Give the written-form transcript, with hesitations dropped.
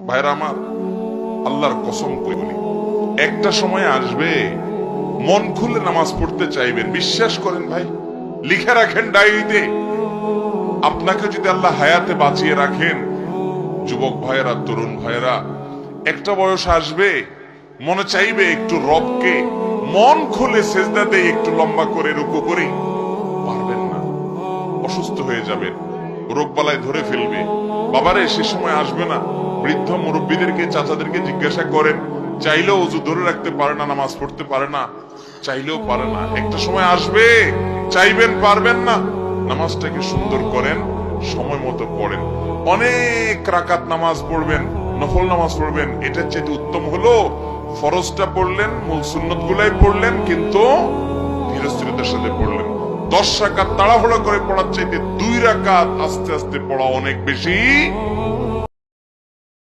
ভাইরা আমার, আল্লাহর কসম করে বলি, একটা সময় আসবে মন খুলে নামাজ পড়তে চাইবেন। বিশ্বাস করেন ভাই, লিখে রাখেন ডায়েরিতে। আপনাকে যদি আল্লাহ হায়াতে বাঁচিয়ে রাখেন, যুবক ভাইয়েরা, তরুণ ভাইয়েরা, একটা বয়স আসবে মনে চাইবে একটু রবকে মন খুলে সেজদা দেই, একটু লম্বা করে রুকু করি। পারবেন না, অসুস্থ হয়ে যাবেন, রোগবালায় ধরে ফেলবে। বাবারে, সে সময় আসবে না? বৃদ্ধ মুরব্বীদেরকে, চাচাদেরকে জিজ্ঞাসা করেন, চাইলেও অজু ধরে রাখতে পারে না, নামাজ পড়তে পারে না, চাইলেও পারে না। একটা সময় আসবে চাইবেন, পারবেন না। নামাজটাকে সুন্দর করেন, সময় মতো পড়েন, অনেক রাকাত নামাজ পড়বেন, নফল নামাজ পড়বেন। এটার চেয়ে উত্তম হলো ফরজটা পড়লেন, মূল সুন্নত গুলাই পড়লেন, কিন্তু ধীরস্থিরতার সাথে পড়লেন। 10 রাকাত তাড়াহুড়া করে পড়ার চাইতে 2 রাকাত আস্তে আস্তে পড়া অনেক বেশি